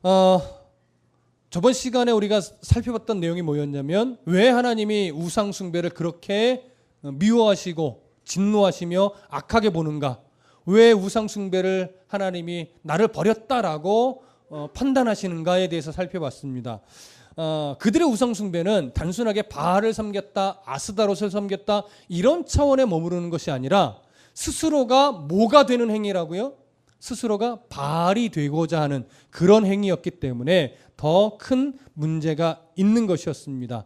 저번 시간에 우리가 살펴봤던 내용이 뭐였냐면 왜 하나님이 우상 숭배를 그렇게 미워하시고 진노하시며 악하게 보는가? 왜 우상 숭배를 하나님이 나를 버렸다라고 판단하시는가에 대해서 살펴봤습니다. 그들의 우상 숭배는 단순하게 바알을 섬겼다, 아스다롯을 섬겼다 이런 차원에 머무르는 것이 아니라 스스로가 뭐가 되는 행위라고요? 스스로가 바알이 되고자 하는 그런 행위였기 때문에 더 큰 문제가 있는 것이었습니다.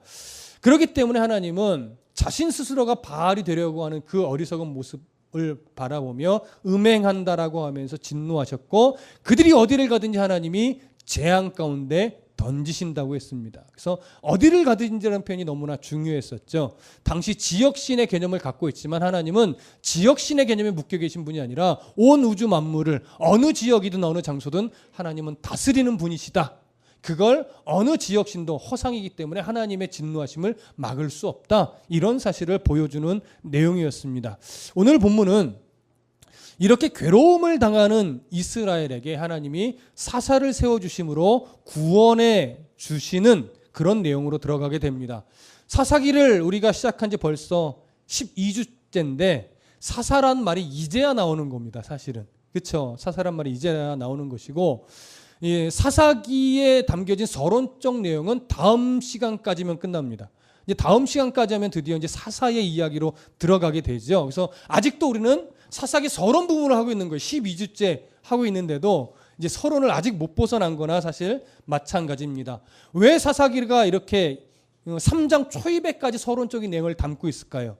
그렇기 때문에 하나님은 자신 스스로가 바알이 되려고 하는 그 어리석은 모습을 바라보며 음행한다라고 하면서 진노하셨고 그들이 어디를 가든지 하나님이 재앙 가운데 던지신다고 했습니다. 그래서 어디를 가든지라는 표현이 너무나 중요했었죠. 당시 지역신의 개념을 갖고 있지만 하나님은 지역신의 개념에 묶여 계신 분이 아니라 온 우주 만물을 어느 지역이든 어느 장소든 하나님은 다스리는 분이시다. 그걸 어느 지역신도 허상이기 때문에 하나님의 진노하심을 막을 수 없다. 이런 사실을 보여주는 내용이었습니다. 오늘 본문은 이렇게 괴로움을 당하는 이스라엘에게 하나님이 사사를 세워주심으로 구원해 주시는 그런 내용으로 들어가게 됩니다. 사사기를 우리가 시작한 지 벌써 12주째인데 사사란 말이 이제야 나오는 겁니다. 사실은. 그렇죠? 사사란 말이 이제야 나오는 것이고 사사기에 담겨진 서론적 내용은 다음 시간까지면 끝납니다. 이제 다음 시간까지 하면 드디어 이제 사사의 이야기로 들어가게 되죠. 그래서 아직도 우리는 사사기 서론 부분을 하고 있는 거예요. 12주째 하고 있는데도 이제 서론을 아직 못 벗어난 거나 사실 마찬가지입니다. 왜 사사기가 이렇게 3장 초입에까지 서론적인 내용을 담고 있을까요?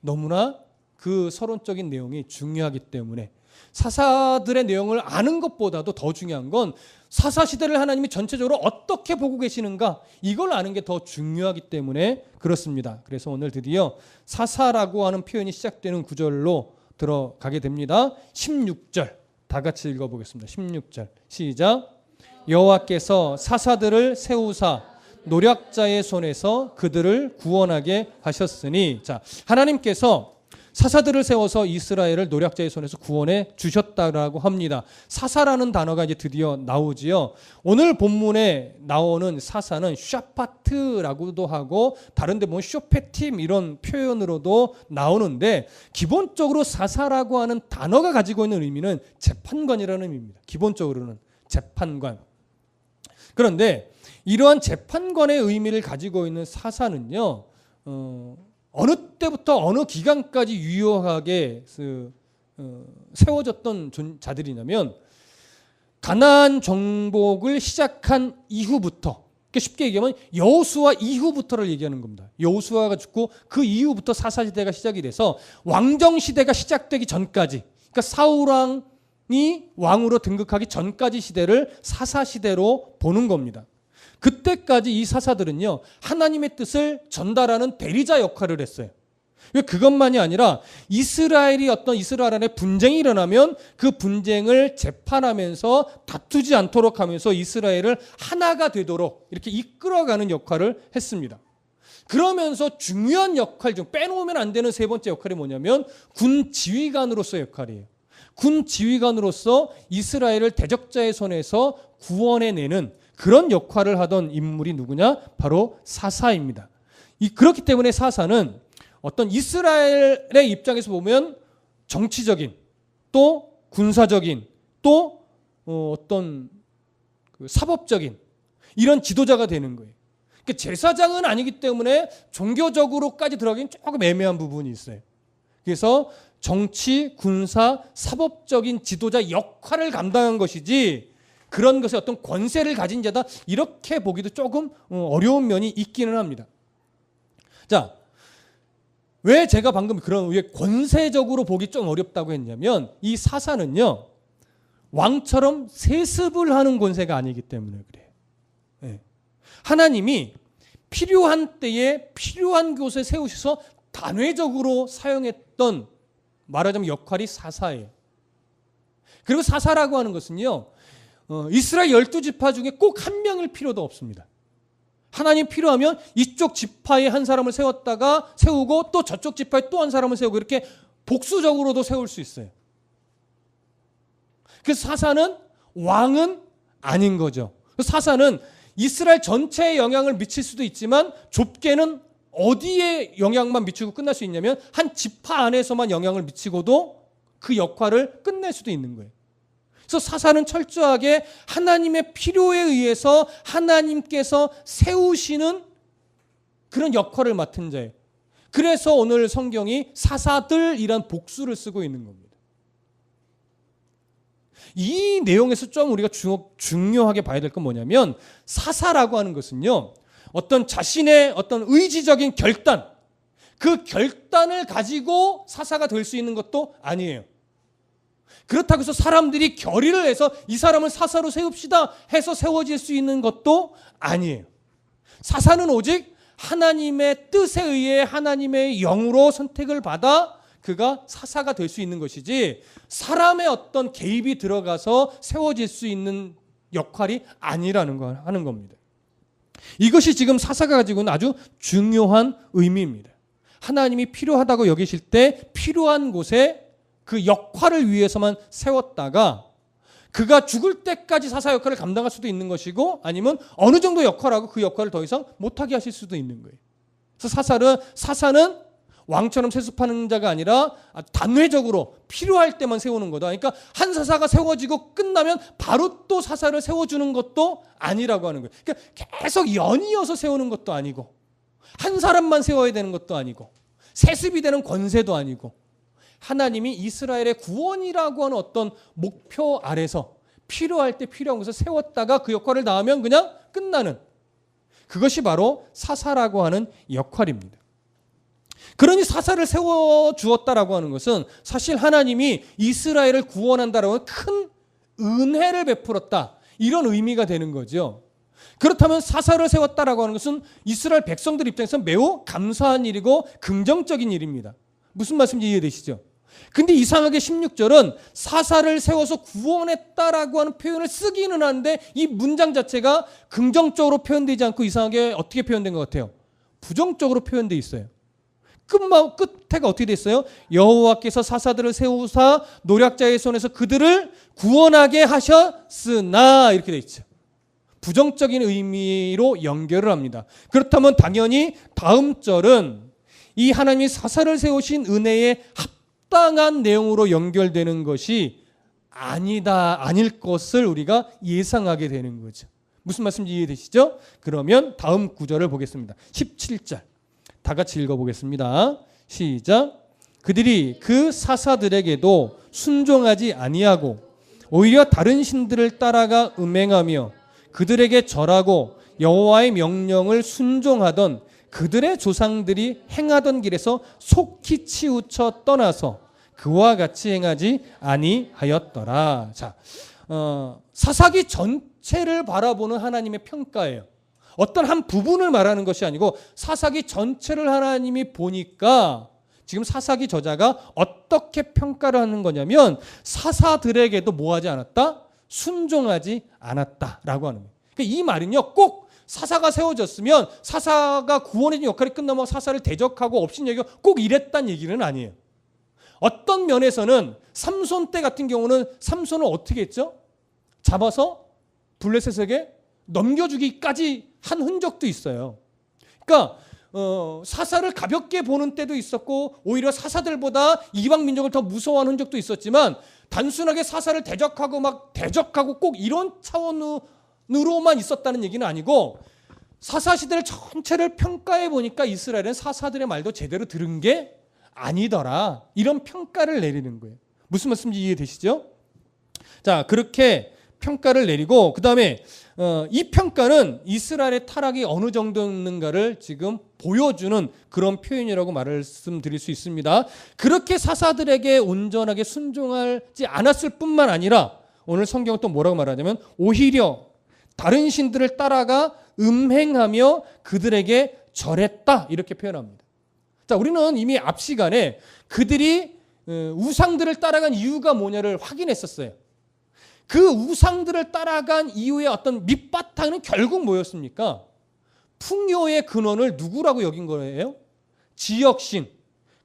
너무나 그 서론적인 내용이 중요하기 때문에 사사들의 내용을 아는 것보다도 더 중요한 건 사사시대를 하나님이 전체적으로 어떻게 보고 계시는가 이걸 아는 게 더 중요하기 때문에 그렇습니다. 그래서 오늘 드디어 사사라고 하는 표현이 시작되는 구절로 들어가게 됩니다. 16절 다 같이 읽어보겠습니다. 16절 시작. 여호와께서 사사들을 세우사 노략자의 손에서 그들을 구원하게 하셨으니 자 하나님께서 사사들을 세워서 이스라엘을 노략자의 손에서 구원해 주셨다라고 합니다. 사사라는 단어가 이제 드디어 나오지요. 오늘 본문에 나오는 사사는 샤파트라고도 하고 다른 데 보면 쇼페팀 이런 표현으로도 나오는데 기본적으로 사사라고 하는 단어가 가지고 있는 의미는 재판관이라는 의미입니다. 기본적으로는 재판관. 그런데 이러한 재판관의 의미를 가지고 있는 사사는요. 어느 때부터 어느 기간까지 유효하게 세워졌던 자들이냐면 가나안 정복을 시작한 이후부터 그러니까 쉽게 얘기하면 여호수아 이후부터를 얘기하는 겁니다. 여호수아가 죽고 그 이후부터 사사시대가 시작이 돼서 왕정시대가 시작되기 전까지 그러니까 사울왕이 왕으로 등극하기 전까지 시대를 사사시대로 보는 겁니다. 그때까지 이 사사들은요 하나님의 뜻을 전달하는 대리자 역할을 했어요. 그것만이 아니라 이스라엘 안에 분쟁이 일어나면 그 분쟁을 재판하면서 다투지 않도록 하면서 이스라엘을 하나가 되도록 이렇게 이끌어가는 역할을 했습니다. 그러면서 중요한 역할 중 빼놓으면 안 되는 세 번째 역할이 뭐냐면 군 지휘관으로서의 역할이에요. 군 지휘관으로서 이스라엘을 대적자의 손에서 구원해내는 그런 역할을 하던 인물이 누구냐? 바로 사사입니다. 그렇기 때문에 사사는 어떤 이스라엘의 입장에서 보면 정치적인 또 군사적인 또 어떤 사법적인 이런 지도자가 되는 거예요. 그러니까 제사장은 아니기 때문에 종교적으로까지 들어가기는 조금 애매한 부분이 있어요. 그래서 정치, 군사, 사법적인 지도자 역할을 감당한 것이지 그런 것에 어떤 권세를 가진 자다 이렇게 보기도 조금 어려운 면이 있기는 합니다. 자, 왜 제가 방금 왜 권세적으로 보기 좀 어렵다고 했냐면 이 사사는요 왕처럼 세습을 하는 권세가 아니기 때문에 그래요. 네. 하나님이 필요한 때에 필요한 곳에 세우셔서 단회적으로 사용했던 말하자면 역할이 사사예요. 그리고 사사라고 하는 것은요 이스라엘 12지파 중에 꼭 한 명일 필요도 없습니다. 하나님 필요하면 이쪽 지파에 한 사람을 세우고 또 저쪽 지파에 또 한 사람을 세우고 이렇게 복수적으로도 세울 수 있어요. 그래서 사사는 왕은 아닌 거죠. 사사는 이스라엘 전체에 영향을 미칠 수도 있지만 좁게는 어디에 영향만 미치고 끝날 수 있냐면 한 지파 안에서만 영향을 미치고도 그 역할을 끝낼 수도 있는 거예요. 그래서 사사는 철저하게 하나님의 필요에 의해서 하나님께서 세우시는 그런 역할을 맡은 자예요. 그래서 오늘 성경이 사사들이란 복수를 쓰고 있는 겁니다. 이 내용에서 좀 우리가 중요하게 봐야 될 건 뭐냐면 사사라고 하는 것은요, 어떤 자신의 어떤 의지적인 결단, 그 결단을 가지고 사사가 될 수 있는 것도 아니에요. 그렇다고 해서 사람들이 결의를 해서 이 사람을 사사로 세웁시다 해서 세워질 수 있는 것도 아니에요. 사사는 오직 하나님의 뜻에 의해 하나님의 영으로 선택을 받아 그가 사사가 될 수 있는 것이지 사람의 어떤 개입이 들어가서 세워질 수 있는 역할이 아니라는 걸 하는 겁니다. 이것이 지금 사사가 가지고 있는 아주 중요한 의미입니다. 하나님이 필요하다고 여기실 때 필요한 곳에 그 역할을 위해서만 세웠다가 그가 죽을 때까지 사사 역할을 감당할 수도 있는 것이고 아니면 어느 정도 역할하고 그 역할을 더 이상 못하게 하실 수도 있는 거예요. 그래서 사사는 왕처럼 세습하는 자가 아니라 단회적으로 필요할 때만 세우는 거다. 그러니까 한 사사가 세워지고 끝나면 바로 또 사사를 세워주는 것도 아니라고 하는 거예요. 그러니까 계속 연이어서 세우는 것도 아니고 한 사람만 세워야 되는 것도 아니고 세습이 되는 권세도 아니고 하나님이 이스라엘의 구원이라고 하는 어떤 목표 아래서 필요할 때 필요한 곳을 세웠다가 그 역할을 다하면 그냥 끝나는 그것이 바로 사사라고 하는 역할입니다. 그러니 사사를 세워주었다라고 하는 것은 사실 하나님이 이스라엘을 구원한다라고 하는 큰 은혜를 베풀었다. 이런 의미가 되는 거죠. 그렇다면 사사를 세웠다라고 하는 것은 이스라엘 백성들 입장에서 매우 감사한 일이고 긍정적인 일입니다. 무슨 말씀인지 이해되시죠? 근데 이상하게 16절은 사사를 세워서 구원했다라고 하는 표현을 쓰기는 하는데 이 문장 자체가 긍정적으로 표현되지 않고 이상하게 어떻게 표현된 것 같아요? 부정적으로 표현되어 있어요. 끝에가 어떻게 됐어요? 여호와께서 사사들을 세우사 노략자의 손에서 그들을 구원하게 하셨으나 이렇게 돼 있죠. 부정적인 의미로 연결을 합니다. 그렇다면 당연히 다음 절은 이 하나님이 사사를 세우신 은혜에 합당한 내용으로 연결되는 것이 아닐 것을 우리가 예상하게 되는 거죠. 무슨 말씀인지 이해되시죠? 그러면 다음 구절을 보겠습니다. 17절 다 같이 읽어보겠습니다. 시작. 그들이 그 사사들에게도 순종하지 아니하고 오히려 다른 신들을 따라가 음행하며 그들에게 절하고 여호와의 명령을 순종하던 그들의 조상들이 행하던 길에서 속히 치우쳐 떠나서 그와 같이 행하지 아니하였더라. 자, 사사기 전체를 바라보는 하나님의 평가예요. 어떤 한 부분을 말하는 것이 아니고 사사기 전체를 하나님이 보니까 지금 사사기 저자가 어떻게 평가를 하는 거냐면 사사들에게도 뭐하지 않았다? 순종하지 않았다라고 하는 거예요. 그러니까 이 말은요, 꼭 사사가 세워졌으면 사사가 구원의 역할이 끝나면 사사를 대적하고 업신여기고 꼭 이랬단 얘기는 아니에요. 어떤 면에서는 삼손 때 같은 경우는 삼손을 어떻게 했죠? 잡아서 블레셋에게 넘겨주기까지 한 흔적도 있어요. 그러니까 사사를 가볍게 보는 때도 있었고 오히려 사사들보다 이방 민족을 더 무서워하는 흔적도 있었지만 단순하게 사사를 대적하고 꼭 이런 차원으로만 있었다는 얘기는 아니고 사사 시대를 전체를 평가해 보니까 이스라엘은 사사들의 말도 제대로 들은 게 아니더라. 이런 평가를 내리는 거예요. 무슨 말씀인지 이해되시죠? 자, 그렇게 평가를 내리고 그 다음에 이 평가는 이스라엘의 타락이 어느 정도였는가를 지금 보여주는 그런 표현이라고 말씀드릴 수 있습니다. 그렇게 사사들에게 온전하게 순종하지 않았을 뿐만 아니라 오늘 성경은 또 뭐라고 말하냐면 오히려 다른 신들을 따라가 음행하며 그들에게 절했다 이렇게 표현합니다. 자, 우리는 이미 앞 시간에 그들이 우상들을 따라간 이유가 뭐냐를 확인했었어요. 그 우상들을 따라간 이유의 어떤 밑바탕은 결국 뭐였습니까? 풍요의 근원을 누구라고 여긴 거예요? 지역신,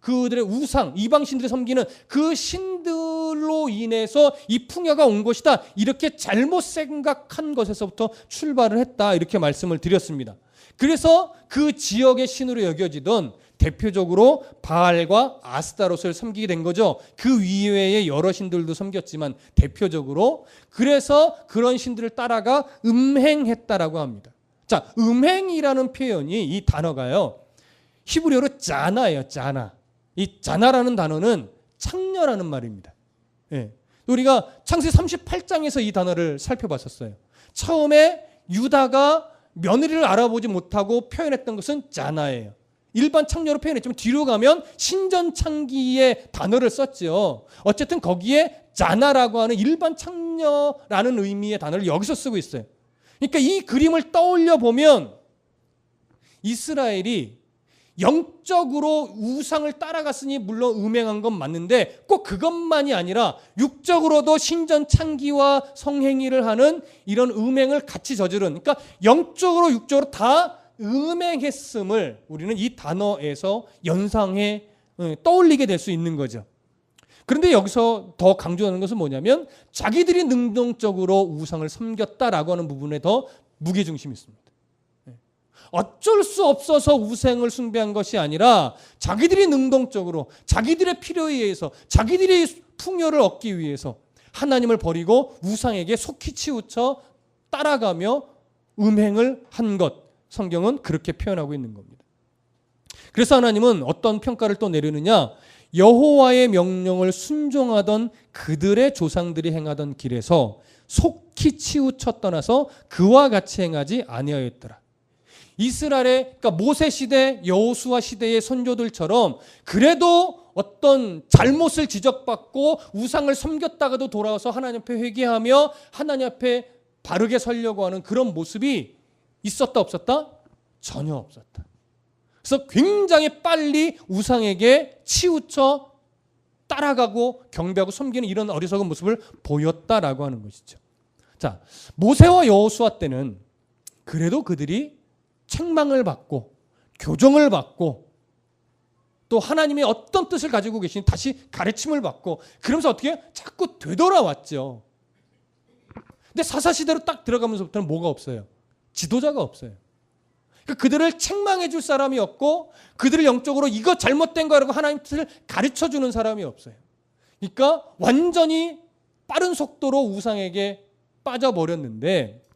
그들의 우상, 이방신들이 섬기는 그 신들로 그들로 인해서 이 풍요가 온 것이다. 이렇게 잘못 생각한 것에서부터 출발을 했다. 이렇게 말씀을 드렸습니다. 그래서 그 지역의 신으로 여겨지던 대표적으로 바알과 아스타롯을 섬기게 된 거죠. 그 이외에 여러 신들도 섬겼지만 대표적으로 그래서 그런 신들을 따라가 음행했다라고 합니다. 자, 음행이라는 표현이 이 단어가요. 히브리어로 자나예요. 자나. 이 자나라는 단어는 창녀라는 말입니다. 예. 우리가 창세기 38장에서 이 단어를 살펴봤었어요. 처음에 유다가 며느리를 알아보지 못하고 표현했던 것은 자나예요. 일반 창녀로 표현했지만 뒤로 가면 신전창기의 단어를 썼죠. 어쨌든 거기에 자나라고 하는 일반 창녀라는 의미의 단어를 여기서 쓰고 있어요. 그러니까 이 그림을 떠올려 보면 이스라엘이 영적으로 우상을 따라갔으니 물론 음행한 건 맞는데 꼭 그것만이 아니라 육적으로도 신전창기와 성행위를 하는 이런 음행을 같이 저지른, 그러니까 영적으로 육적으로 다 음행했음을 우리는 이 단어에서 연상해 떠올리게 될 수 있는 거죠. 그런데 여기서 더 강조하는 것은 뭐냐면 자기들이 능동적으로 우상을 섬겼다라고 하는 부분에 더 무게중심이 있습니다. 어쩔 수 없어서 우상을 숭배한 것이 아니라 자기들이 능동적으로 자기들의 필요에 의해서 자기들의 풍요를 얻기 위해서 하나님을 버리고 우상에게 속히 치우쳐 따라가며 음행을 한 것, 성경은 그렇게 표현하고 있는 겁니다. 그래서 하나님은 어떤 평가를 또 내리느냐, 여호와의 명령을 순종하던 그들의 조상들이 행하던 길에서 속히 치우쳐 떠나서 그와 같이 행하지 아니하였더라. 이스라엘의, 그러니까 모세 시대, 여호수아 시대의 선조들처럼 그래도 어떤 잘못을 지적받고 우상을 섬겼다가도 돌아와서 하나님 앞에 회개하며 하나님 앞에 바르게 서려고 하는 그런 모습이 있었다 없었다? 전혀 없었다. 그래서 굉장히 빨리 우상에게 치우쳐 따라가고 경배하고 섬기는 이런 어리석은 모습을 보였다라고 하는 것이죠. 자, 모세와 여호수아 때는 그래도 그들이 책망을 받고 교정을 받고 또 하나님의 어떤 뜻을 가지고 계신 다시 가르침을 받고 그러면서 어떻게 자꾸 되돌아왔죠. 근데 사사시대로 딱 들어가면서부터는 뭐가 없어요? 지도자가 없어요. 그러니까 그들을 책망해 줄 사람이 없고 그들을 영적으로 이거 잘못된 거라고 하나님 뜻을 가르쳐 주는 사람이 없어요. 그러니까 완전히 빠른 속도로 우상에게 빠져버렸는데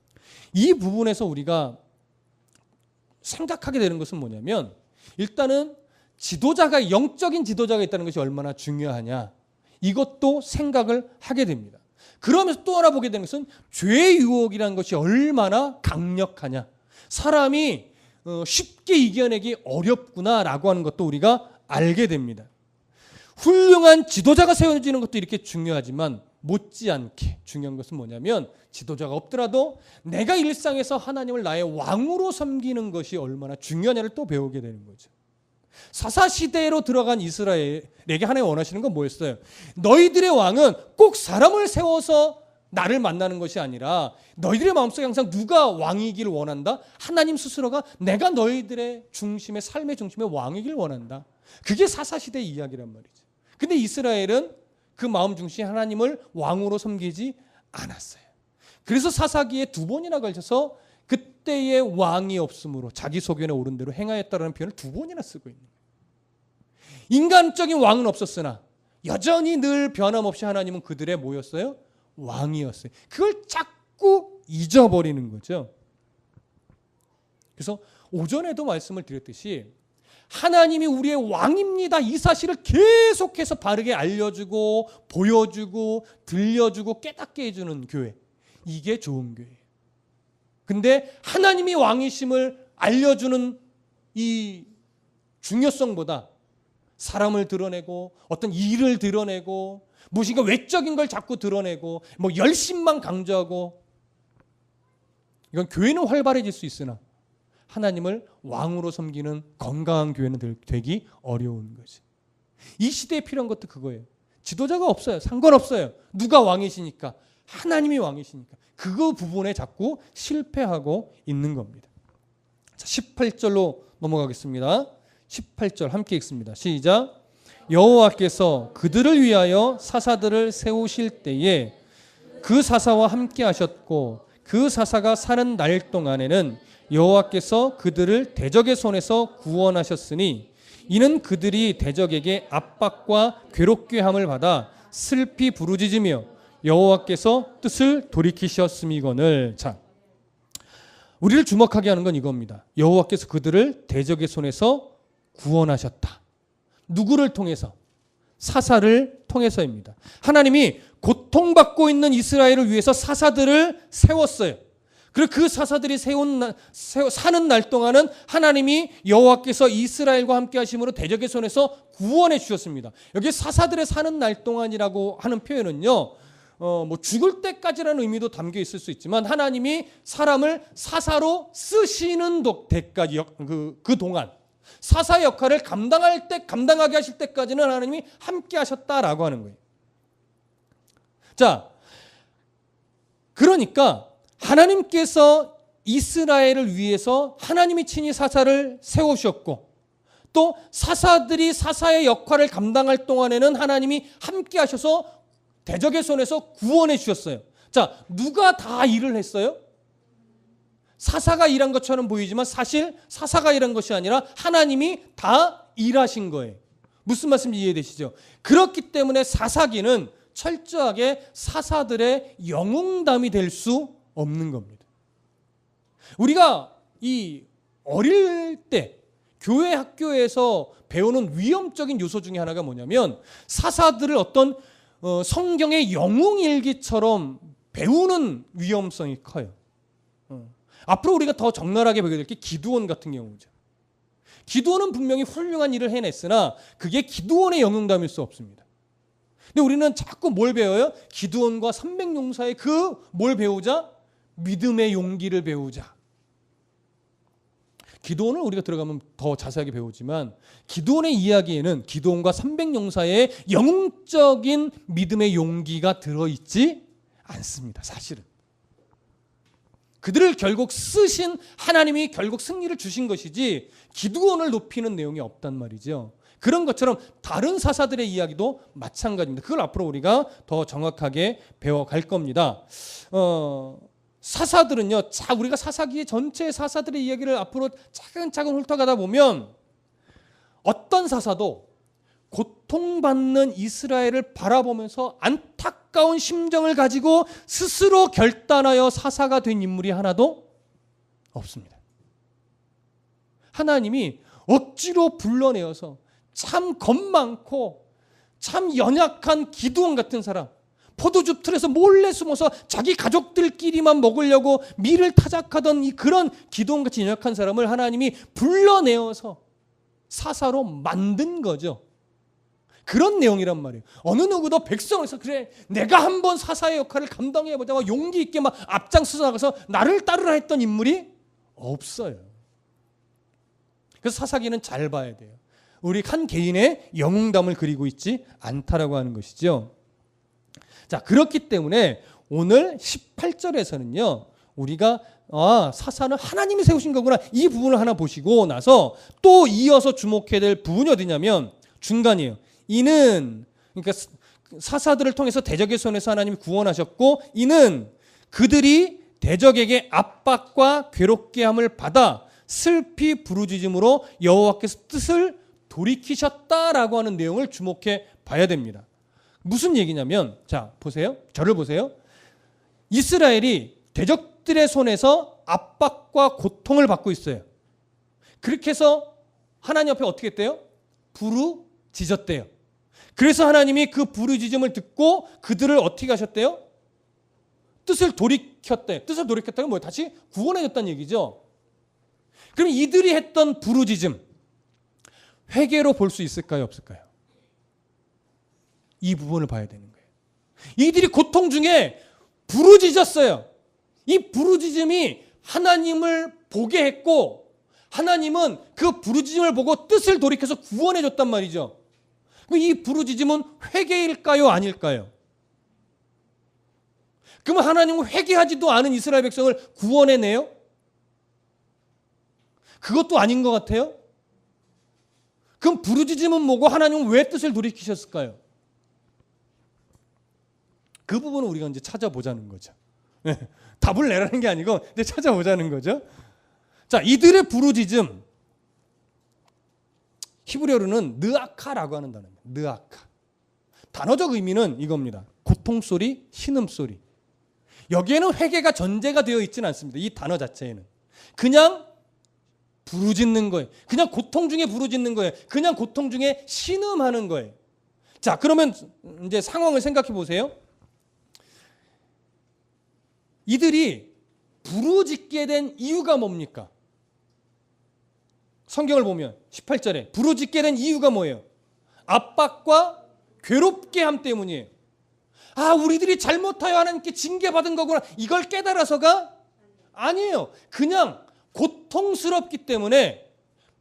이 부분에서 우리가 생각하게 되는 것은 뭐냐면 일단은 지도자가 영적인 지도자가 있다는 것이 얼마나 중요하냐 이것도 생각을 하게 됩니다. 그러면서 또 하나 보게 되는 것은 죄의 유혹이라는 것이 얼마나 강력하냐 사람이 쉽게 이겨내기 어렵구나라고 하는 것도 우리가 알게 됩니다. 훌륭한 지도자가 세워지는 것도 이렇게 중요하지만 못지않게 중요한 것은 뭐냐면 지도자가 없더라도 내가 일상에서 하나님을 나의 왕으로 섬기는 것이 얼마나 중요하냐를 또 배우게 되는 거죠. 사사시대로 들어간 이스라엘에게 하나님 원하시는 건 뭐였어요? 너희들의 왕은 꼭 사람을 세워서 나를 만나는 것이 아니라 너희들의 마음속에 항상 누가 왕이기를 원한다? 하나님 스스로가 내가 너희들의 중심에 삶의 중심에 왕이기를 원한다. 그게 사사시대의 이야기란 말이죠. 근데 이스라엘은 그 마음 중심에 하나님을 왕으로 섬기지 않았어요. 그래서 사사기에 2번이나 걸쳐서 그때의 왕이 없으므로 자기 소견에 오른 대로 행하였다라는 표현을 2번이나 쓰고 있는 거예요. 인간적인 왕은 없었으나 여전히 늘 변함없이 하나님은 그들의 뭐였어요? 왕이었어요. 그걸 자꾸 잊어버리는 거죠. 그래서 오전에도 말씀을 드렸듯이 하나님이 우리의 왕입니다. 이 사실을 계속해서 바르게 알려주고 보여주고 들려주고 깨닫게 해주는 교회. 이게 좋은 교회예요. 근데 하나님이 왕이심을 알려주는 이 중요성보다 사람을 드러내고 어떤 일을 드러내고 무엇인가 외적인 걸 자꾸 드러내고 뭐 열심만 강조하고 이건 교회는 활발해질 수 있으나 하나님을 왕으로 섬기는 건강한 교회는 되기 어려운 거지. 이 시대에 필요한 것도 그거예요. 지도자가 없어요. 상관없어요. 누가 왕이시니까. 하나님이 왕이시니까. 그 부분에 자꾸 실패하고 있는 겁니다. 자, 18절로 넘어가겠습니다. 18절 함께 읽습니다. 시작. 여호와께서 그들을 위하여 사사들을 세우실 때에 그 사사와 함께 하셨고 그 사사가 사는 날 동안에는 여호와께서 그들을 대적의 손에서 구원하셨으니 이는 그들이 대적에게 압박과 괴롭게 함을 받아 슬피 부르짖으며 여호와께서 뜻을 돌이키셨음이거늘. 자, 우리를 주목하게 하는 건 이겁니다. 여호와께서 그들을 대적의 손에서 구원하셨다. 누구를 통해서? 사사를 통해서입니다. 하나님이 고통받고 있는 이스라엘을 위해서 사사들을 세웠어요. 그리고 그 사사들이 사는 날 동안은 하나님이 여호와께서 이스라엘과 함께 하심으로 대적의 손에서 구원해 주셨습니다. 여기 사사들의 사는 날 동안이라고 하는 표현은요, 죽을 때까지라는 의미도 담겨 있을 수 있지만 하나님이 사람을 사사로 쓰시는 때까지 그 동안 사사 역할을 감당하게 하실 때까지는 하나님이 함께 하셨다라고 하는 거예요. 자, 그러니까 하나님께서 이스라엘을 위해서 하나님이 친히 사사를 세우셨고 또 사사들이 사사의 역할을 감당할 동안에는 하나님이 함께 하셔서 대적의 손에서 구원해 주셨어요. 자, 누가 다 일을 했어요? 사사가 일한 것처럼 보이지만 사실 사사가 일한 것이 아니라 하나님이 다 일하신 거예요. 무슨 말씀인지 이해되시죠? 그렇기 때문에 사사기는 철저하게 사사들의 영웅담이 될 수 없는 겁니다. 우리가 이 어릴 때 교회 학교에서 배우는 위험적인 요소 중에 하나가 뭐냐면 사사들을 어떤 성경의 영웅일기처럼 배우는 위험성이 커요. 앞으로 우리가 더 적나라하게 보게 될 게 기드온 같은 경우죠. 기드온은 분명히 훌륭한 일을 해냈으나 그게 기드온의 영웅담일 수 없습니다. 근데 우리는 자꾸 뭘 배워요? 기드온과 300용사의 뭘 배우자? 믿음의 용기를 배우자. 기드온을 우리가 들어가면 더 자세하게 배우지만 기드온의 이야기에는 기드온과 300용사의 영웅적인 믿음의 용기가 들어있지 않습니다. 사실은. 그들을 결국 쓰신 하나님이 결국 승리를 주신 것이지 기드온을 높이는 내용이 없단 말이죠. 그런 것처럼 다른 사사들의 이야기도 마찬가지입니다. 그걸 앞으로 우리가 더 정확하게 배워갈 겁니다. 사사들은요, 우리가 사사기의 전체 사사들의 이야기를 앞으로 차근차근 훑어가다 보면 어떤 사사도 고통받는 이스라엘을 바라보면서 안타까운 심정을 가지고 스스로 결단하여 사사가 된 인물이 하나도 없습니다. 하나님이 억지로 불러내어서 참 겁많고 참 연약한 기드온 같은 사람, 포도주 틀에서 몰래 숨어서 자기 가족들끼리만 먹으려고 밀을 타작하던 그런 기드온같이 연약한 사람을 하나님이 불러내어서 사사로 만든 거죠. 그런 내용이란 말이에요. 어느 누구도 백성에서 그래 내가 한번 사사의 역할을 감당해보자 막 용기 있게 막 앞장서서 나가서 나를 따르라 했던 인물이 없어요. 그래서 사사기는 잘 봐야 돼요. 우리 한 개인의 영웅담을 그리고 있지 않다라고 하는 것이죠. 자, 그렇기 때문에 오늘 18절에서는요 우리가 사사는 하나님이 세우신 거구나 이 부분을 하나 보시고 나서 또 이어서 주목해야 될 부분이 어디냐면 중간이에요. 이는 그러니까 사사들을 통해서 대적의 손에서 하나님이 구원하셨고 이는 그들이 대적에게 압박과 괴롭게 함을 받아 슬피 부르짖음으로 여호와께서 뜻을 돌이키셨다라고 하는 내용을 주목해 봐야 됩니다. 무슨 얘기냐면 자 보세요. 저를 보세요. 이스라엘이 대적들의 손에서 압박과 고통을 받고 있어요. 그렇게 해서 하나님 앞에 어떻게 했대요? 부르짖었대요. 그래서 하나님이 그 부르짖음을 듣고 그들을 어떻게 하셨대요? 뜻을 돌이켰대. 뜻을 돌이켰다는 건 뭐예요? 다시 구원해줬다는 얘기죠. 그럼 이들이 했던 부르짖음 회개로 볼 수 있을까요? 없을까요? 이 부분을 봐야 되는 거예요. 이들이 고통 중에 부르짖었어요. 이 부르짖음이 하나님을 보게 했고 하나님은 그 부르짖음을 보고 뜻을 돌이켜서 구원해 줬단 말이죠. 이 부르짖음은 회개일까요? 아닐까요? 그러면 하나님은 회개하지도 않은 이스라엘 백성을 구원해내요? 그것도 아닌 것 같아요? 그럼 부르짖음은 뭐고 하나님은 왜 뜻을 돌이키셨을까요? 그 부분을 우리가 이제 찾아보자는 거죠. 답을 내라는 게 아니고 이제 찾아보자는 거죠. 자, 이들의 부르짖음, 히브리어로는 느아카라고 하는 단어입니다. 느아카. 단어적 의미는 이겁니다. 고통소리, 신음소리. 여기에는 회개가 전제가 되어 있지는 않습니다. 이 단어 자체에는. 그냥 부르짖는 거예요. 그냥 고통 중에 부르짖는 거예요. 그냥 고통 중에 신음하는 거예요. 자, 그러면 이제 상황을 생각해 보세요. 이들이 부르짖게 된 이유가 뭡니까? 성경을 보면 18절에 부르짖게 된 이유가 뭐예요? 압박과 괴롭게 함 때문이에요. 아, 우리들이 잘못하여 하나님께 징계받은 거구나. 이걸 깨달아서가 아니에요. 그냥 고통스럽기 때문에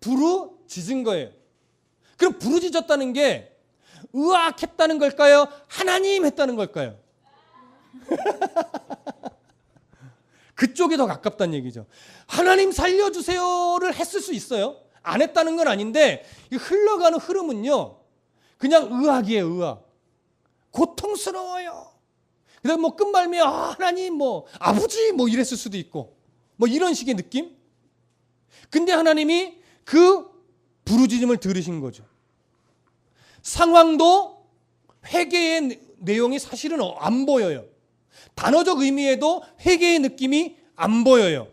부르짖은 거예요. 그럼 부르짖었다는 게 으악했다는 걸까요? 하나님 했다는 걸까요? 그쪽이 더 가깝다는 얘기죠. 하나님 살려주세요를 했을 수 있어요. 안 했다는 건 아닌데 흘러가는 흐름은요, 그냥 의학이에요. 의학. 고통스러워요. 그다음 뭐 끝말미에 하나님 뭐 아버지 뭐 이랬을 수도 있고 뭐 이런 식의 느낌. 근데 하나님이 그 부르짖음을 들으신 거죠. 상황도 회개의 내용이 사실은 안 보여요. 단어적 의미에도 회개의 느낌이 안 보여요.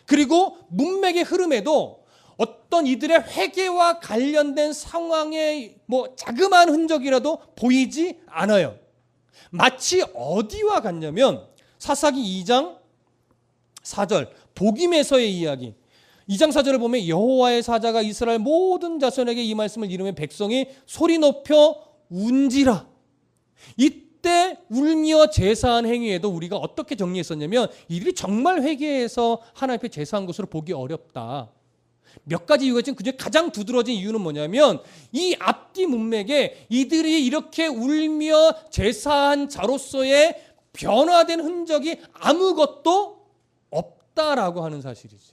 그리고 문맥의 흐름에도 어떤 이들의 회개와 관련된 상황의 뭐 자그마한 흔적이라도 보이지 않아요. 마치 어디와 같냐면 사사기 2장 4절 복임에서의 이야기. 2장 4절을 보면 여호와의 사자가 이스라엘 모든 자손에게 이 말씀을 이르면 백성이 소리 높여 운지라. 이때 울며 제사한 행위에도 우리가 어떻게 정리했었냐면 이들이 정말 회개해서 하나님 앞에 제사한 것으로 보기 어렵다. 몇 가지 이유가 있지만 그중에 가장 두드러진 이유는 뭐냐면 이 앞뒤 문맥에 이들이 이렇게 울며 제사한 자로서의 변화된 흔적이 아무것도 없다라고 하는 사실이죠.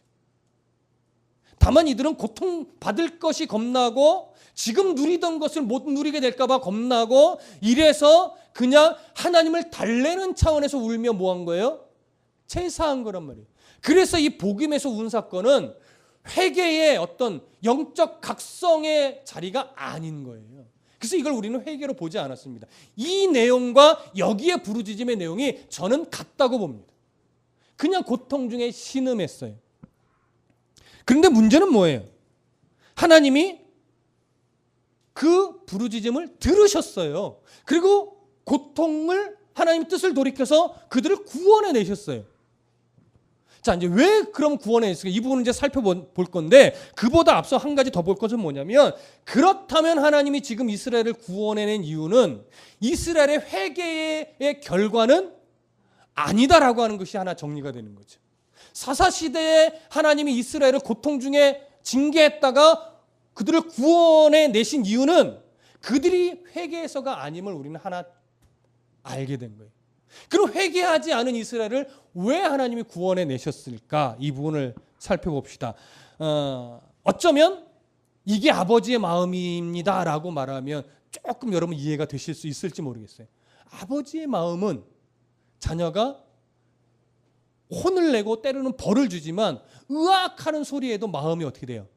다만 이들은 고통받을 것이 겁나고 지금 누리던 것을 못 누리게 될까 봐 겁나고 이래서 그냥 하나님을 달래는 차원에서 울며 뭐 한 거예요? 제사한 거란 말이에요. 그래서 이 복음에서 운 사건은 회개의 어떤 영적 각성의 자리가 아닌 거예요. 그래서 이걸 우리는 회개로 보지 않았습니다. 이 내용과 여기에 부르짖음의 내용이 저는 같다고 봅니다. 그냥 고통 중에 신음했어요. 그런데 문제는 뭐예요? 하나님이 그 부르짖음을 들으셨어요. 그리고 고통을 하나님 뜻을 돌이켜서 그들을 구원해 내셨어요. 자, 이제 왜 그럼 구원해 냈을까? 이 부분은 이제 살펴볼 건데 그보다 앞서 한 가지 더 볼 것은 뭐냐면 그렇다면 하나님이 지금 이스라엘을 구원해낸 이유는 이스라엘의 회개의 결과는 아니다라고 하는 것이 하나 정리가 되는 거죠. 사사시대에 하나님이 이스라엘을 고통 중에 징계했다가 그들을 구원해 내신 이유는 그들이 회개해서가 아님을 우리는 하나 알게 된 거예요. 그럼 회개하지 않은 이스라엘을 왜 하나님이 구원해 내셨을까? 이 부분을 살펴봅시다. 어쩌면 이게 아버지의 마음입니다 라고 말하면 조금 여러분 이해가 되실 수 있을지 모르겠어요. 아버지의 마음은 자녀가 혼을 내고 때로는 벌을 주지만 으악하는 소리에도 마음이 어떻게 돼요?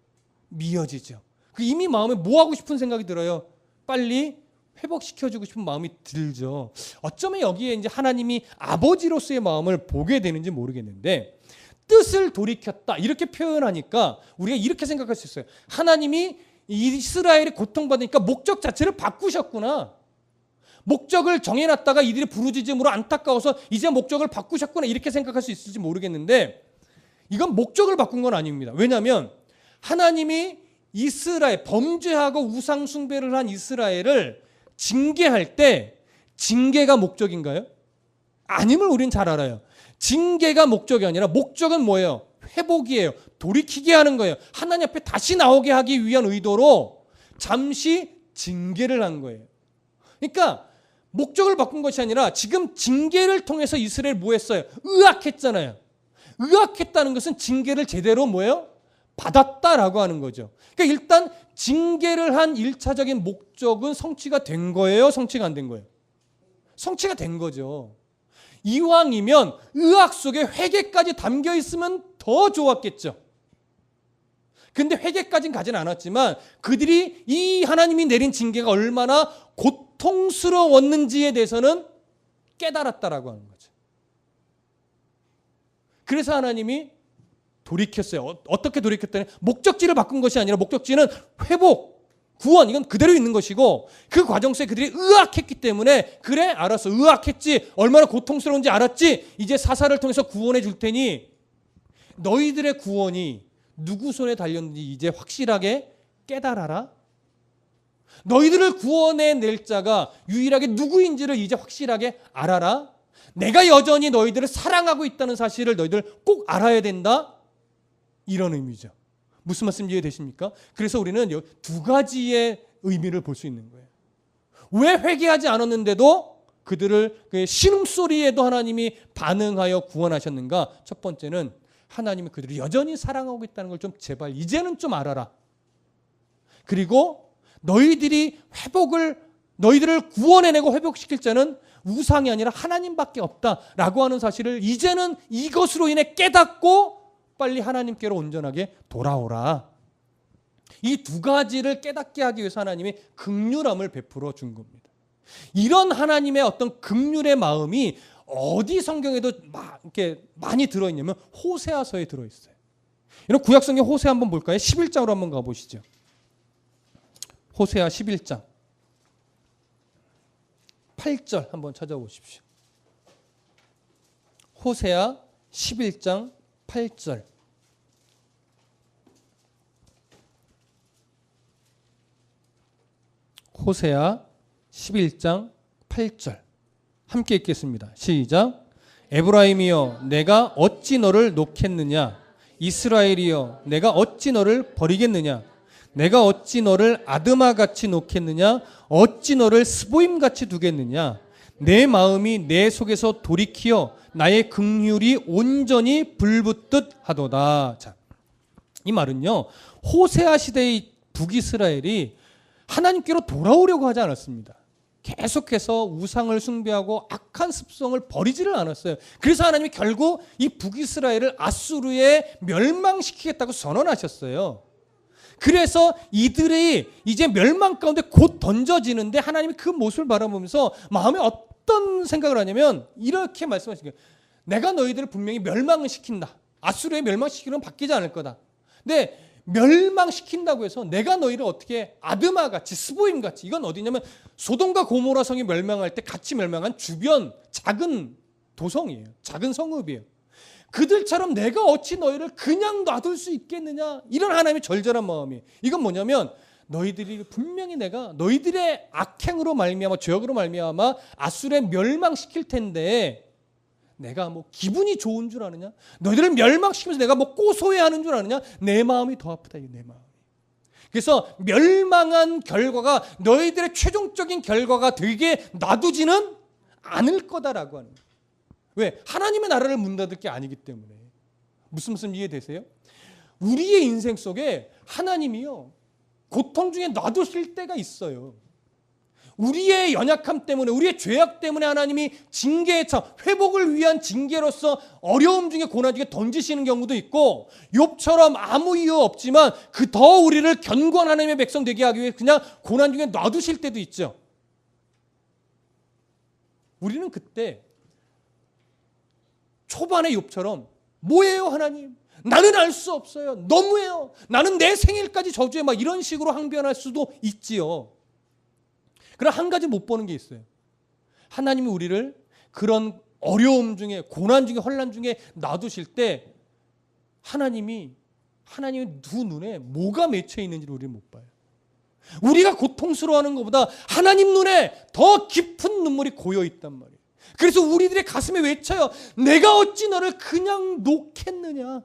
미어지죠. 이미 마음에 뭐 하고 싶은 생각이 들어요? 빨리 회복시켜주고 싶은 마음이 들죠. 어쩌면 여기에 이제 하나님이 아버지로서의 마음을 보게 되는지 모르겠는데 뜻을 돌이켰다 이렇게 표현하니까 우리가 이렇게 생각할 수 있어요. 하나님이 이스라엘이 고통받으니까 목적 자체를 바꾸셨구나. 목적을 정해놨다가 이들이 부르짖음으로 안타까워서 이제 목적을 바꾸셨구나 이렇게 생각할 수 있을지 모르겠는데 이건 목적을 바꾼 건 아닙니다. 왜냐하면 하나님이 이스라엘 범죄하고 우상 숭배를 한 이스라엘을 징계할 때 징계가 목적인가요? 아님을 우린 잘 알아요. 징계가 목적이 아니라 목적은 뭐예요? 회복이에요. 돌이키게 하는 거예요. 하나님 앞에 다시 나오게 하기 위한 의도로 잠시 징계를 한 거예요. 그러니까 목적을 바꾼 것이 아니라 지금 징계를 통해서 이스라엘 뭐 했어요? 의악했잖아요. 의악했다는 것은 징계를 제대로 뭐예요? 받았다라고 하는 거죠. 그러니까 일단 징계를 한 1차적인 목적은 성취가 된 거예요? 성취가 안 된 거예요? 성취가 된 거죠. 이왕이면 의학 속에 회개까지 담겨 있으면 더 좋았겠죠. 근데 회개까지는 가진 않았지만 그들이 이 하나님이 내린 징계가 얼마나 고통스러웠는지에 대해서는 깨달았다라고 하는 거죠. 그래서 하나님이 돌이켰어요. 어떻게 돌이켰다니? 목적지를 바꾼 것이 아니라 목적지는 회복, 구원, 이건 그대로 있는 것이고 그 과정 속에 그들이 의학했기 때문에 그래 알았어, 의학했지, 얼마나 고통스러운지 알았지, 이제 사사를 통해서 구원해 줄 테니 너희들의 구원이 누구 손에 달렸는지 이제 확실하게 깨달아라. 너희들을 구원해 낼 자가 유일하게 누구인지를 이제 확실하게 알아라. 내가 여전히 너희들을 사랑하고 있다는 사실을 너희들 꼭 알아야 된다. 이런 의미죠. 무슨 말씀인지 이해되십니까? 그래서 우리는 두 가지의 의미를 볼 수 있는 거예요. 왜 회개하지 않았는데도 그들을 그 신음소리에도 하나님이 반응하여 구원하셨는가? 첫 번째는 하나님이 그들을 여전히 사랑하고 있다는 걸 좀 제발 이제는 좀 알아라. 그리고 너희들을 구원해내고 회복시킬 자는 우상이 아니라 하나님밖에 없다라고 하는 사실을 이제는 이것으로 인해 깨닫고 빨리 하나님께로 온전하게 돌아오라. 이 두 가지를 깨닫게 하기 위해서 하나님이 긍휼함을 베풀어 준 겁니다. 이런 하나님의 어떤 긍휼의 마음이 어디 성경에도 이렇게 많이 들어있냐면 호세아서에 들어있어요. 이런 구약성경 호세아 한번 볼까요? 11장으로 한번 가보시죠. 호세아 11장 8절 한번 찾아보십시오. 호세아 11장 8절. 호세아 11장 8절. 함께 읽겠습니다. 시작. 에브라임이여 내가 어찌 너를 놓겠느냐? 이스라엘이여 내가 어찌 너를 버리겠느냐? 내가 어찌 너를 아드마같이 놓겠느냐? 어찌 너를 스보임같이 두겠느냐? 내 마음이 내 속에서 돌이키어 나의 긍휼이 온전히 불붙듯 하도다. 자, 이 말은요, 호세아 시대의 북이스라엘이 하나님께로 돌아오려고 하지 않았습니다. 계속해서 우상을 숭배하고 악한 습성을 버리지를 않았어요. 그래서 하나님이 결국 이 북이스라엘을 아수르에 멸망시키겠다고 선언하셨어요. 그래서 이들이 이제 멸망 가운데 곧 던져지는데 하나님이 그 모습을 바라보면서 마음에 어떤 생각을 하냐면 이렇게 말씀하신 거예요. 내가 너희들을 분명히 멸망을 시킨다. 아수르에 멸망시키는 건 바뀌지 않을 거다. 근데 멸망시킨다고 해서 내가 너희를 어떻게 아드마같이 스보임같이, 이건 어디냐면 소돔과 고모라 성이 멸망할 때 같이 멸망한 주변 작은 도성이에요. 작은 성읍이에요. 그들처럼 내가 어찌 너희를 그냥 놔둘 수 있겠느냐. 이런 하나님의 절절한 마음이. 이건 뭐냐면 너희들이 분명히 내가 너희들의 악행으로 말미암아 죄악으로 말미암아 아수르에 멸망시킬 텐데 내가 뭐 기분이 좋은 줄 아느냐? 너희들을 멸망시키면서 내가 뭐 고소해하는 줄 아느냐? 내 마음이 더 아프다. 내 마음이. 그래서 멸망한 결과가 너희들의 최종적인 결과가 되게 놔두지는 않을 거다라고 하는 거예요. 왜? 하나님의 나라를 문 닫을 게 아니기 때문에. 무슨 이해되세요? 우리의 인생 속에 하나님이요 고통 중에 놔두실 때가 있어요. 우리의 연약함 때문에, 우리의 죄악 때문에 하나님이 징계에 처 회복을 위한 징계로서 어려움 중에 고난 중에 던지시는 경우도 있고, 욥처럼 아무 이유 없지만 그 더 우리를 견고한 하나님의 백성 되게 하기 위해 그냥 고난 중에 놔두실 때도 있죠. 우리는 그때 초반에 욥처럼 뭐예요 하나님? 나는 알 수 없어요. 너무해요. 나는 내 생일까지 저주해. 막 이런 식으로 항변할 수도 있지요. 그럼 한 가지 못 보는 게 있어요. 하나님이 우리를 그런 어려움 중에, 고난 중에, 혼란 중에 놔두실 때 하나님의 두 눈에 뭐가 맺혀 있는지를 우리는 못 봐요. 우리가 고통스러워하는 것보다 하나님 눈에 더 깊은 눈물이 고여 있단 말이에요. 그래서 우리들의 가슴에 외쳐요. 내가 어찌 너를 그냥 놓겠느냐?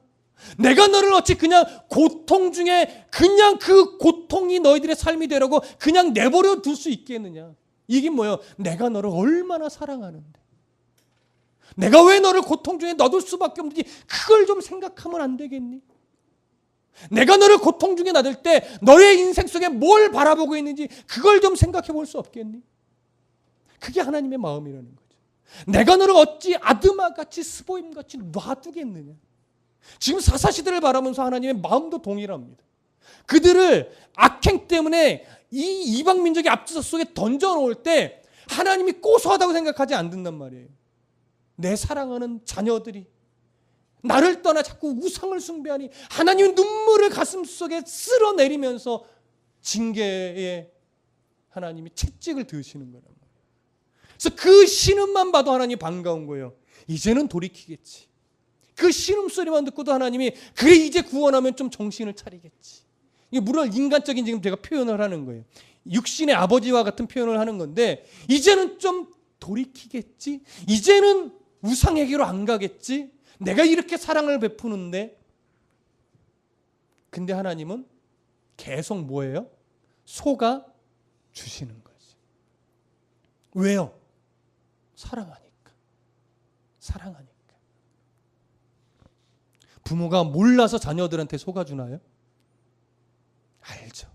내가 너를 어찌 그냥 고통 중에 그냥 그 고통이 너희들의 삶이 되라고 그냥 내버려 둘 수 있겠느냐? 이게 뭐예요? 내가 너를 얼마나 사랑하는데, 내가 왜 너를 고통 중에 놔둘 수밖에 없는지 그걸 좀 생각하면 안 되겠니? 내가 너를 고통 중에 놔둘 때 너의 인생 속에 뭘 바라보고 있는지 그걸 좀 생각해 볼 수 없겠니? 그게 하나님의 마음이라는 거죠. 내가 너를 어찌 아드마같이 스보임같이 놔두겠느냐. 지금 사사시대를 바라보면서 하나님의 마음도 동일합니다. 그들을 악행 때문에 이 이방 민족의 앞주서 속에 던져놓을 때 하나님이 고소하다고 생각하지 않는단 말이에요. 내 사랑하는 자녀들이 나를 떠나 자꾸 우상을 숭배하니 하나님은 눈물을 가슴속에 쓸어내리면서 징계에 하나님이 채찍을 드시는 거란 말이에요. 그래서 그 신음만 봐도 하나님이 반가운 거예요. 이제는 돌이키겠지. 그 신음소리만 듣고도 하나님이 그래 이제 구원하면 좀 정신을 차리겠지. 이게 물론 인간적인 지금 제가 표현을 하는 거예요. 육신의 아버지와 같은 표현을 하는 건데 이제는 좀 돌이키겠지. 이제는 우상에게로 안 가겠지. 내가 이렇게 사랑을 베푸는데. 근데 하나님은 계속 뭐예요? 속아 주시는 거지. 왜요? 사랑하니까. 사랑하니까. 부모가 몰라서 자녀들한테 속아주나요? 알죠.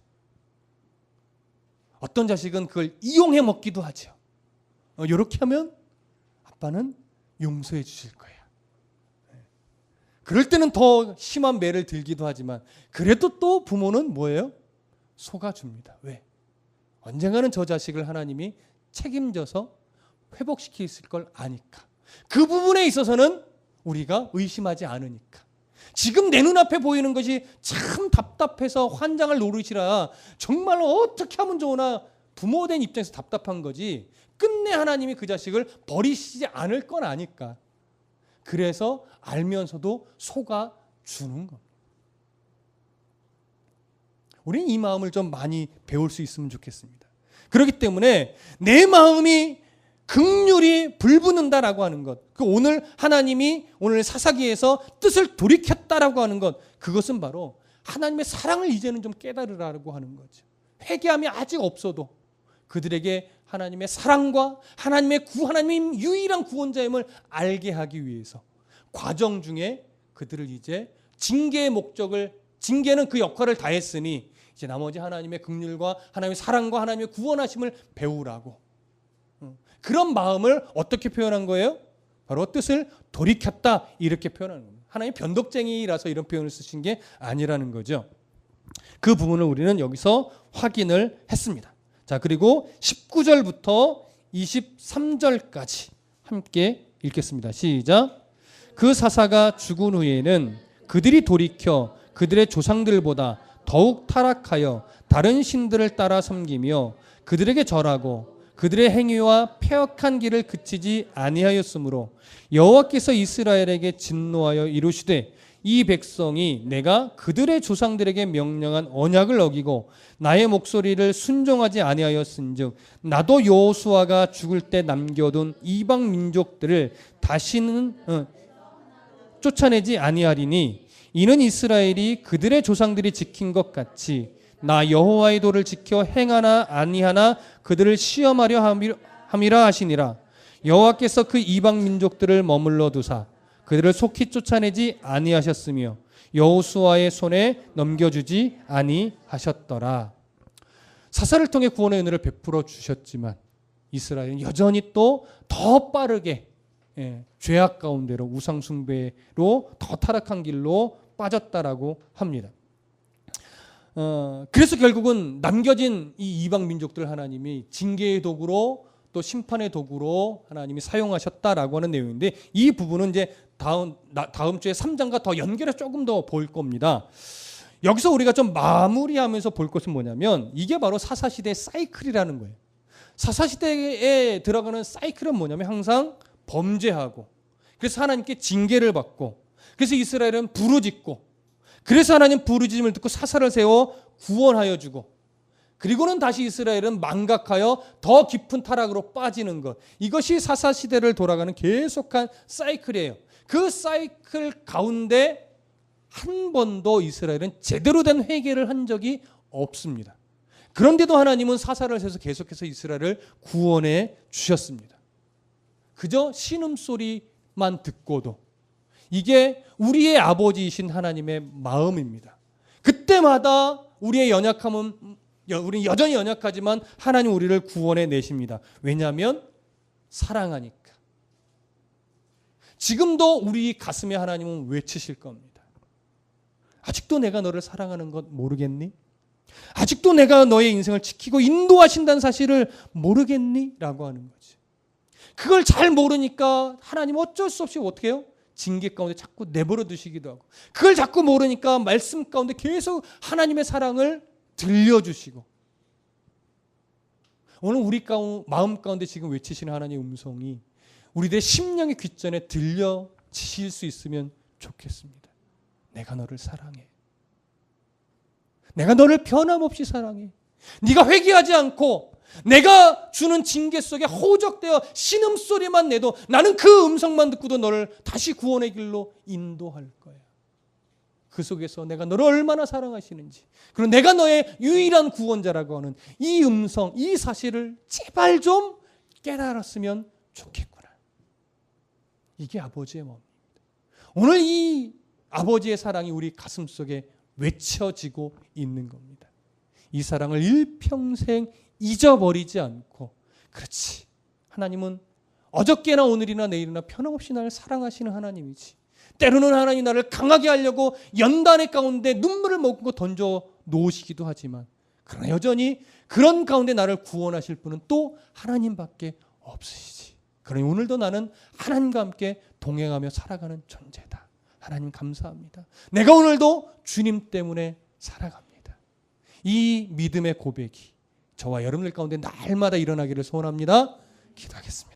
어떤 자식은 그걸 이용해 먹기도 하죠. 이렇게 하면 아빠는 용서해 주실 거야. 그럴 때는 더 심한 매를 들기도 하지만 그래도 또 부모는 뭐예요? 속아줍니다. 왜? 언젠가는 저 자식을 하나님이 책임져서 회복시킬 걸 아니까. 그 부분에 있어서는 우리가 의심하지 않으니까. 지금 내 눈앞에 보이는 것이 참 답답해서 환장을 노리시라 정말로 어떻게 하면 좋으나 부모된 입장에서 답답한 거지 끝내 하나님이 그 자식을 버리시지 않을 건 아니까. 그래서 알면서도 속아주는 겁니다. 우리는 이 마음을 좀 많이 배울 수 있으면 좋겠습니다. 그렇기 때문에 내 마음이 긍휼이 불붙는다라고 하는 것, 그 오늘 하나님이 오늘 사사기에서 뜻을 돌이켰다라고 하는 것, 그것은 바로 하나님의 사랑을 이제는 좀 깨달으라고 하는 거죠. 회개함이 아직 없어도 그들에게 하나님의 사랑과 하나님의 하나님 유일한 구원자임을 알게 하기 위해서 과정 중에 그들을 이제 징계의 목적을, 징계는 그 역할을 다 했으니 이제 나머지 하나님의 긍휼과 하나님의 사랑과 하나님의 구원하심을 배우라고. 그런 마음을 어떻게 표현한 거예요? 바로 뜻을 돌이켰다 이렇게 표현하는 겁니다. 하나님 변덕쟁이라서 이런 표현을 쓰신 게 아니라는 거죠. 그 부분을 우리는 여기서 확인을 했습니다. 자, 그리고 19절부터 23절까지 함께 읽겠습니다. 시작. 그 사사가 죽은 후에는 그들이 돌이켜 그들의 조상들보다 더욱 타락하여 다른 신들을 따라 섬기며 그들에게 절하고 그들의 행위와 패역한 길을 그치지 아니하였으므로 여호와께서 이스라엘에게 진노하여 이르시되 이 백성이 내가 그들의 조상들에게 명령한 언약을 어기고 나의 목소리를 순종하지 아니하였은즉 나도 여호수아가 죽을 때 남겨둔 이방 민족들을 다시는 쫓아내지 아니하리니 이는 이스라엘이 그들의 조상들이 지킨 것 같이 나 여호와의 도를 지켜 행하나 아니하나 그들을 시험하려 함이라 하시니라. 여호와께서 그 이방 민족들을 머물러 두사 그들을 속히 쫓아내지 아니하셨으며 여호수아의 손에 넘겨주지 아니하셨더라. 사사를 통해 구원의 은혜를 베풀어 주셨지만 이스라엘은 여전히 또 더 빠르게 죄악 가운데로 우상 숭배로 더 타락한 길로 빠졌다라고 합니다. 그래서 결국은 남겨진 이 이방 민족들 하나님이 징계의 도구로 또 심판의 도구로 하나님이 사용하셨다라고 하는 내용인데 이 부분은 이제 다음 주에 3장과 더 연결해서 조금 더 볼 겁니다. 여기서 우리가 좀 마무리하면서 볼 것은 뭐냐면 이게 바로 사사시대의 사이클이라는 거예요. 사사시대에 들어가는 사이클은 뭐냐면 항상 범죄하고 그래서 하나님께 징계를 받고 그래서 이스라엘은 부르짖고 그래서 하나님 부르짖음을 듣고 사사를 세워 구원하여 주고 그리고는 다시 이스라엘은 망각하여 더 깊은 타락으로 빠지는 것. 이것이 사사시대를 돌아가는 계속한 사이클이에요. 그 사이클 가운데 한 번도 이스라엘은 제대로 된 회개를 한 적이 없습니다. 그런데도 하나님은 사사를 세서 계속해서 이스라엘을 구원해 주셨습니다. 그저 신음소리만 듣고도 이게 우리의 아버지이신 하나님의 마음입니다. 그때마다 우리의 연약함은 우리는 여전히 연약하지만 하나님 우리를 구원해 내십니다. 왜냐하면 사랑하니까. 지금도 우리 가슴에 하나님은 외치실 겁니다. 아직도 내가 너를 사랑하는 것 모르겠니? 아직도 내가 너의 인생을 지키고 인도하신다는 사실을 모르겠니? 라고 하는 거지. 그걸 잘 모르니까 하나님 어쩔 수 없이 어떻게 해요? 징계 가운데 자꾸 내버려 두시기도 하고, 그걸 자꾸 모르니까 말씀 가운데 계속 하나님의 사랑을 들려주시고, 오늘 우리 마음 가운데 지금 외치시는 하나님의 음성이 우리들의 심령의 귓전에 들려지실 수 있으면 좋겠습니다. 내가 너를 사랑해. 내가 너를 변함없이 사랑해. 네가 회개하지 않고 내가 주는 징계 속에 호적되어 신음소리만 내도 나는 그 음성만 듣고도 너를 다시 구원의 길로 인도할 거야. 그 속에서 내가 너를 얼마나 사랑하시는지, 그리고 내가 너의 유일한 구원자라고 하는 이 음성, 이 사실을 제발 좀 깨달았으면 좋겠구나. 이게 아버지의 마음입니다. 오늘 이 아버지의 사랑이 우리 가슴 속에 외쳐지고 있는 겁니다. 이 사랑을 일평생 잊어버리지 않고, 그렇지, 하나님은 어저께나 오늘이나 내일이나 변함없이 나를 사랑하시는 하나님이지, 때로는 하나님 나를 강하게 하려고 연단의 가운데 눈물을 머금고 던져 놓으시기도 하지만, 그러나 여전히 그런 가운데 나를 구원하실 분은 또 하나님밖에 없으시지. 그러니 오늘도 나는 하나님과 함께 동행하며 살아가는 존재다. 하나님 감사합니다. 내가 오늘도 주님 때문에 살아갑니다. 이 믿음의 고백이 저와 여러분들 가운데 날마다 일어나기를 소원합니다. 기도하겠습니다.